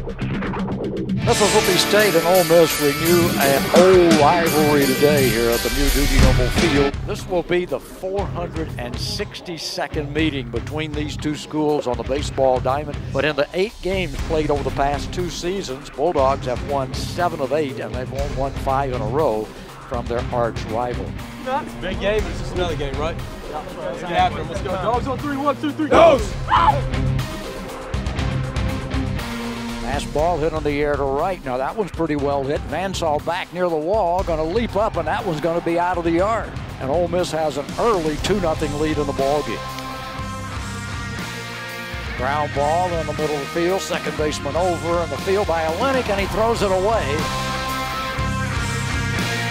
Mississippi State and Ole Miss renew an old rivalry today here at the new Dudy Noble Field. This will be the 462nd meeting between these two schools on the baseball diamond. But in the 8 games played over the past 2 seasons, Bulldogs have won 7 of 8, and they've won 5 in a row from their arch rival. Big game, but it's just another game, right? Let's get after them. Let's go. Dogs on 3, 1, 2, 3. Dogs! Fastball hit on the air to right. Now that one's pretty well hit. Vansall back near the wall, going to leap up, and that one's going to be out of the yard. And Ole Miss has an early 2-0 lead in the ballgame. Ground ball in the middle of the field. Second baseman over in the field by Olenek, and he throws it away.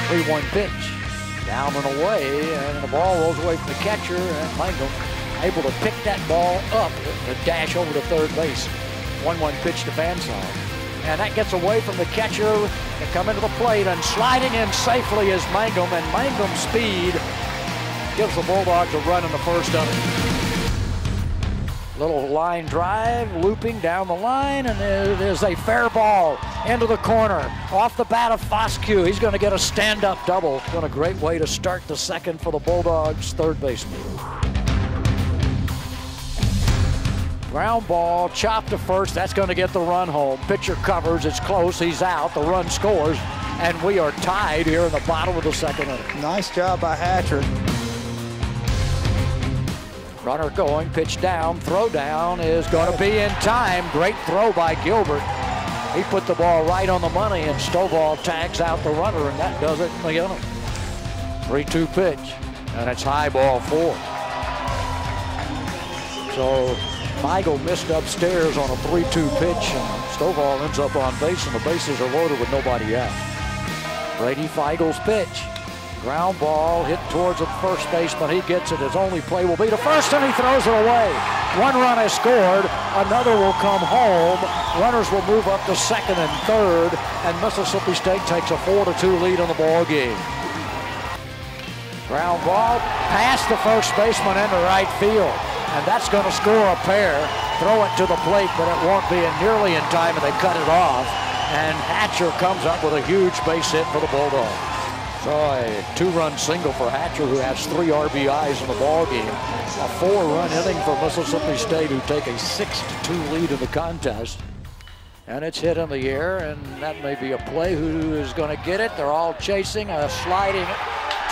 3-1 pitch. Down and away, and the ball rolls away from the catcher, and Mangum able to pick that ball up to dash over to third base. 1-1 pitch to Vansall. And that gets away from the catcher and come into the plate, and sliding in safely is Mangum, and Mangum's speed gives the Bulldogs a run in the first inning. Little line drive, looping down the line, and it is a fair ball into the corner. Off the bat of Foscue, he's going to get a stand-up double. Been a great way to start the second for the Bulldogs' third baseman. Ground ball, chopped to first. That's going to get the run home. Pitcher covers. It's close. He's out. The run scores. And we are tied here in the bottom of the second inning. Nice job by Hatcher. Runner going. Pitch down. Throw down is going to be in time. Great throw by Gilbert. He put the ball right on the money, and Stovall tags out the runner, and that does it in the inning. 3-2 pitch. And it's high ball 4. So Feigl missed upstairs on a 3-2 pitch, and Stovall ends up on base, and the bases are loaded with nobody out. Brady Feigl's pitch. Ground ball hit towards the first baseman. He gets it. His only play will be to first, and he throws it away. 1 run has scored. Another will come home. Runners will move up to second and third, and Mississippi State takes a 4-2 lead in the ball game. Ground ball past the first baseman into right field. And that's going to score a pair. Throw it to the plate, but it won't be nearly in time, and they cut it off. And Hatcher comes up with a huge base hit for the Bulldogs. So a 2-run single for Hatcher, who has 3 RBIs in the ballgame. A 4-run inning for Mississippi State, who take a 6-2 lead in the contest. And it's hit in the air, and that may be a play. Who is going to get it? They're all chasing a sliding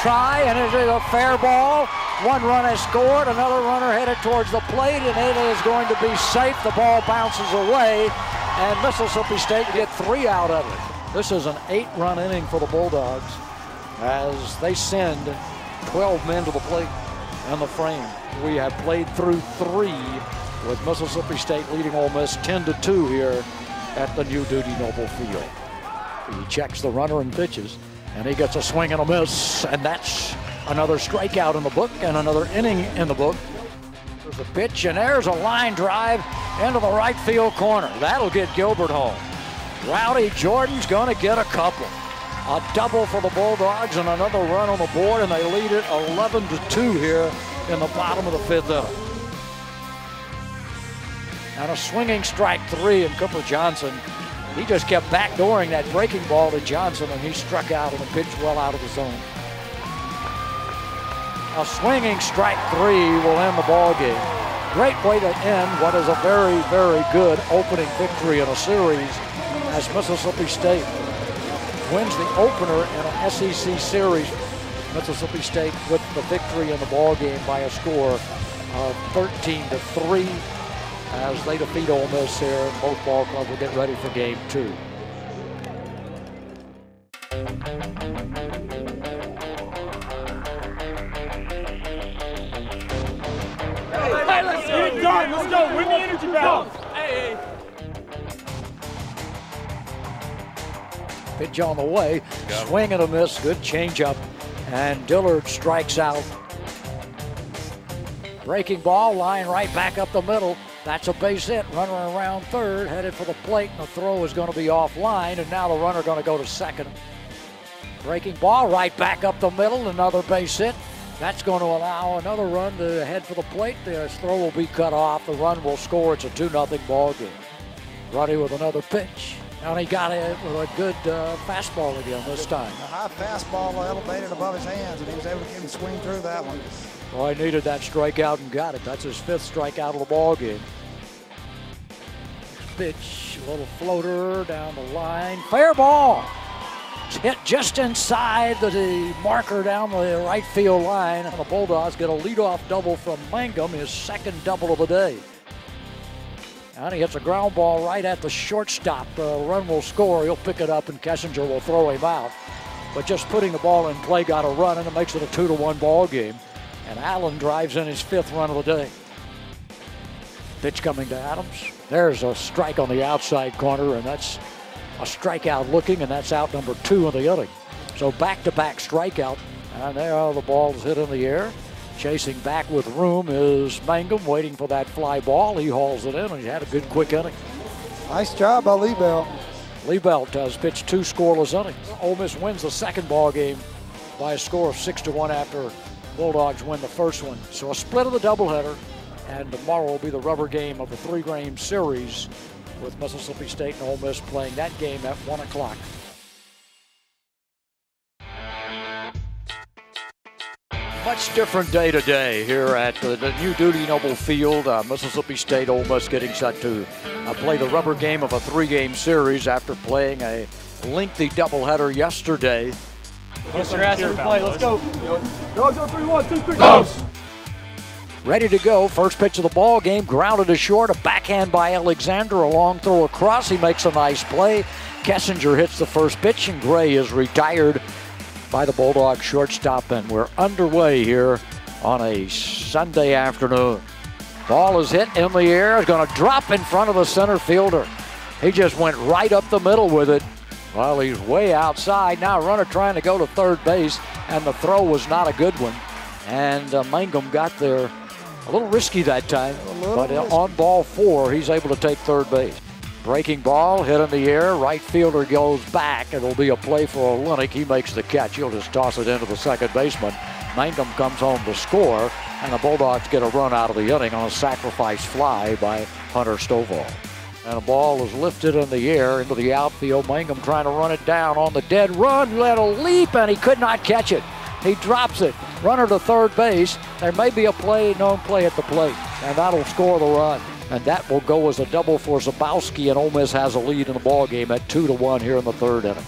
try, and it is a fair ball. 1 run has scored, another runner headed towards the plate, and it is going to be safe. The ball bounces away, and Mississippi State get 3 out of it. This is an 8-run inning for the Bulldogs as they send 12 men to the plate and the frame. We have played through 3 with Mississippi State leading Ole Miss 10-2 here at the new Dudy Noble Field. He checks the runner and pitches, and he gets a swing and a miss, and that's another strikeout in the book and another inning in the book. There's a pitch, and there's a line drive into the right field corner. That'll get Gilbert home. Rowdy Jordan's going to get a couple. A double for the Bulldogs and another run on the board, and they lead it 11-2 here in the bottom of the 5th inning. And a swinging strike 3, and Cooper Johnson, he just kept backdooring that breaking ball to Johnson, and he struck out on a pitch well out of the zone. A swinging strike 3 will end the ball game. Great way to end what is a very, very good opening victory in a series, as Mississippi State wins the opener in an SEC series. Mississippi State with the victory in the ball game by a score of 13-3 as they defeat Ole Miss here. Both ball clubs will get ready for game 2. Hey, let's get it done. Let's go. Win the energy battle. Hey. Pitch on the way. Swing and a miss. Good changeup. And Dillard strikes out. Breaking ball, line right back up the middle. That's a base hit. Runner around third, headed for the plate, and the throw is going to be offline, and now the runner going to go to second. Breaking ball, right back up the middle, another base hit. That's going to allow another run to head for the plate. The throw will be cut off. The run will score. It's a 2-0 ball game. Ruddy with another pitch. And he got it with a good fastball again this time. A high fastball elevated above his hands, and he was able to get him swing through that one. Well, he needed that strikeout and got it. That's his 5th strikeout of the ball game. Pitch, a little floater down the line. Fair ball. It's hit just inside the marker down the right field line. And the Bulldogs get a leadoff double from Mangum, his 2nd double of the day. And he hits a ground ball right at the shortstop. Run will score. He'll pick it up, and Kessinger will throw him out. But just putting the ball in play got a run, and it makes it a 2-1 ball game. And Allen drives in his 5th run of the day. Pitch coming to Adams. There's a strike on the outside corner, and that's a strikeout looking, and that's out number 2 of the inning. So back-to-back strikeout, and there the ball's hit in the air. Chasing back with room is Mangum, waiting for that fly ball. He hauls it in, and he had a good quick inning. Nice job by Liebelt. Liebelt has pitched 2 scoreless innings. Ole Miss wins the 2nd ball game by a score of 6-1 after Bulldogs win the 1st one. So a split of the doubleheader, and tomorrow will be the rubber game of the 3-game series with Mississippi State and Ole Miss playing that game at 1 o'clock. Much different day today here at the new Dudy Noble Field. Mississippi State, Ole Miss getting set to play the rubber game of a 3-game series after playing a lengthy doubleheader yesterday. Yes, your ass every play. Let's go. Dogs on 3, 1, 2, 3, go. Ready to go. First pitch of the ball game. Grounded to short. A backhand by Alexander. A long throw across. He makes a nice play. Kessinger hits the first pitch, and Gray is retired by the Bulldog shortstop, and we're underway here on a Sunday afternoon. Ball is hit in the air. It's going to drop in front of the center fielder. He just went right up the middle with it. Well, he's way outside. Now runner trying to go to third base, and the throw was not a good one. And Mangum got there a little risky that time, but on ball 4, he's able to take third base. Breaking ball, hit in the air. Right fielder goes back. It'll be a play for Olenek. He makes the catch. He'll just toss it into the second baseman. Mangum comes home to score, and the Bulldogs get a run out of the inning on a sacrifice fly by Hunter Stovall. And the ball is lifted in the air into the outfield. Mangum trying to run it down on the dead run. Let a leap, and he could not catch it. He drops it. Runner to third base. There may be a known play at the plate, and that'll score the run. And that will go as a double for Zabowski, and Ole Miss has a lead in the ball game at 2-1 here in the 3rd inning.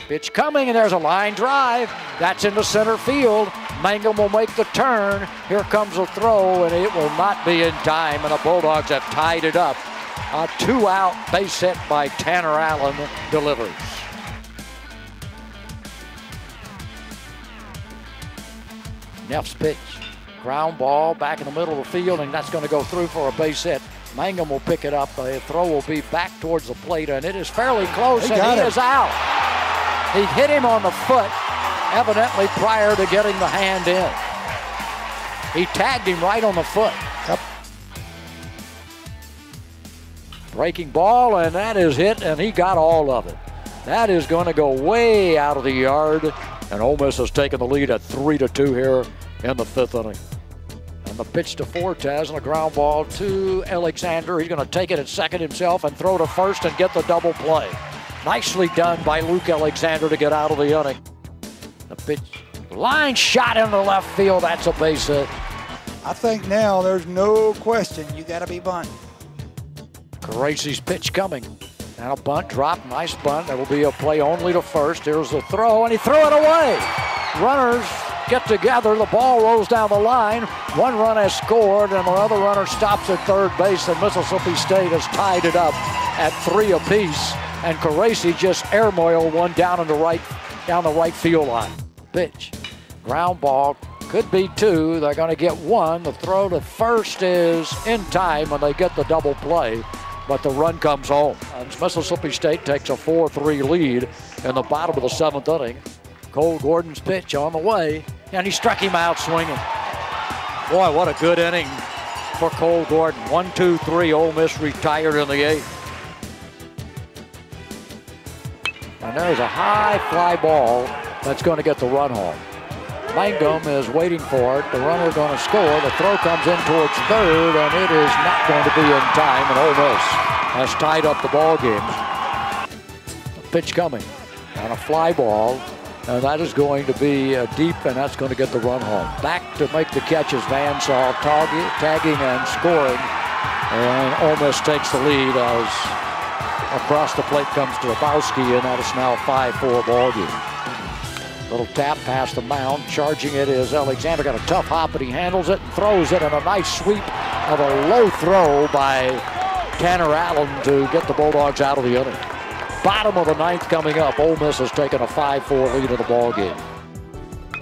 Pitch coming, and there's a line drive. That's into center field. Mangum will make the turn. Here comes a throw, and it will not be in time, and the Bulldogs have tied it up. A 2-out base hit by Tanner Allen delivers. Neff's pitch. Ground ball back in the middle of the field, and that's going to go through for a base hit. Mangum will pick it up. The throw will be back towards the plate, and it is fairly close, and he is out. He hit him on the foot, evidently prior to getting the hand in. He tagged him right on the foot. Yep. Breaking ball, and that is hit, and he got all of it. That is going to go way out of the yard, and Ole Miss has taken the lead at 3-2 here in the 5th inning. And the pitch to Fortes and a ground ball to Alexander. He's going to take it at second himself and throw to first and get the double play. Nicely done by Luke Alexander to get out of the inning. The pitch, line shot into left field. That's a base hit. I think now there's no question you got to be bunting. Caracy's pitch coming. And a bunt drop, nice bunt. There will be a play only to first. Here's the throw, and he threw it away. Runners get together. The ball rolls down the line. One run has scored, and the other runner stops at third base, and Mississippi State has tied it up at 3 apiece. And Caracy just airmailed one down the right field line. Pitch, ground ball, could be 2. They're going to get 1. The throw to first is in time when they get the double play, but the run comes home. And Mississippi State takes a 4-3 lead in the bottom of the 7th inning. Cole Gordon's pitch on the way, and he struck him out swinging. Boy, what a good inning for Cole Gordon. 1-2-3, Ole Miss retired in the 8th. And there's a high fly ball that's going to get the run home. Mangum is waiting for it. The runner going to score. The throw comes in towards third, and it is not going to be in time, and Ole Miss has tied up the ball game. A pitch coming on a fly ball, and that is going to be deep, and that's going to get the run home. Back to make the catches, Van Saul tagging and scoring, and Ole Miss takes the lead as across the plate comes Drabowski, and that is now a 5-4 ball game. Little tap past the mound. Charging it is Alexander. Got a tough hop, but he handles it and throws it, and a nice sweep of a low throw by Tanner Allen to get the Bulldogs out of the inning. Bottom of the ninth coming up. Ole Miss has taken a 5-4 lead of the ball game.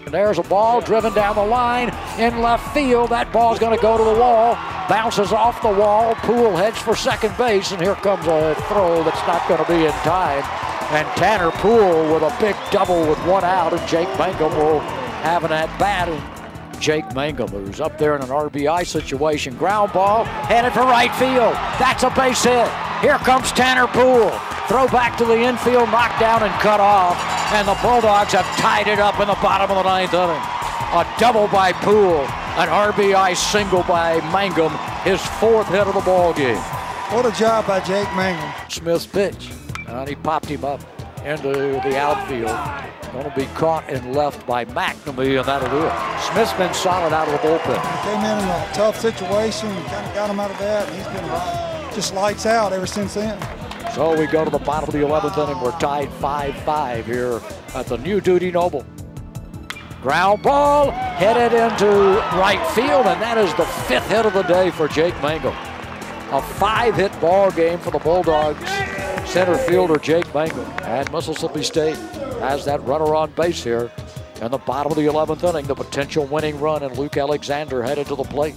And there's a ball driven down the line in left field. That ball's going to go to the wall. Bounces off the wall. Poole heads for second base, and here comes a throw that's not going to be in time. And Tanner Poole with a big double with one out, and Jake Mangum will have an at-bat. And Jake Mangum, who's up there in an RBI situation. Ground ball headed for right field. That's a base hit. Here comes Tanner Poole. Throw back to the infield, knocked down and cut off. And the Bulldogs have tied it up in the bottom of the ninth inning. A double by Poole, an RBI single by Mangum, his fourth hit of the ball game. What a job by Jake Mangum. Smith's pitch, and he popped him up into the outfield. Going to be caught and left by McNamee, and that'll do it. Smith's been solid out of the bullpen. He came in a tough situation, kind of got him out of that, and he's been just lights out ever since then. So we go to the bottom of the 11th inning. We're tied 5-5 here at the new Dudy Noble. Ground ball headed into right field, and that is the fifth hit of the day for Jake Mangum. A 5-hit ball game for the Bulldogs center fielder Jake Mangum. And Mississippi State has that runner on base here in the bottom of the 11th inning. The potential winning run, and Luke Alexander headed to the plate.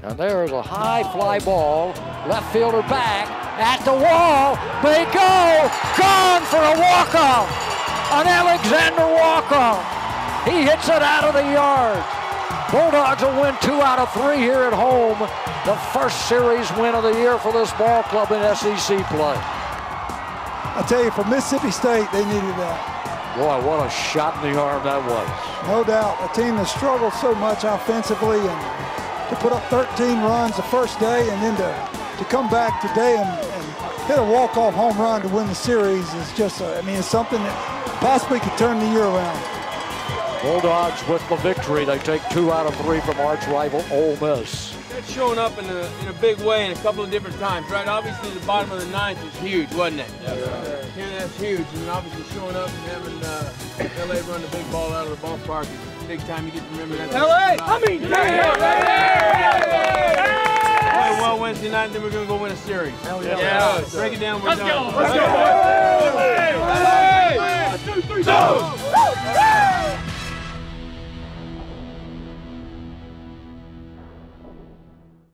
And there's a high fly ball. Left fielder back at the wall. May go. Gone for a walk-off. An Alexander walk-off. He hits it out of the yard. Bulldogs will win 2 out of 3 here at home. The first series win of the year for this ball club in SEC play. I tell you, for Mississippi State, they needed that. Boy, what a shot in the arm that was. No doubt. A team that struggled so much offensively, and to put up 13 runs the first day, and then to come back today and hit a walk-off home run to win the series is just, it's something that possibly could turn the year around. Bulldogs with the victory. They take 2 out of 3 from arch rival Ole Miss. That's showing up in a big way in a couple of different times, right? Obviously, the bottom of the ninth was huge, wasn't it? Yeah, that's huge. And then obviously showing up and having LA run the big ball out of the ballpark is big time. You get to remember that. LA! Play well Wednesday night, and then we're going to go win a series. Hell yeah. Yeah. Break it down. Let's go. Let's go. 1, 2, 3, go!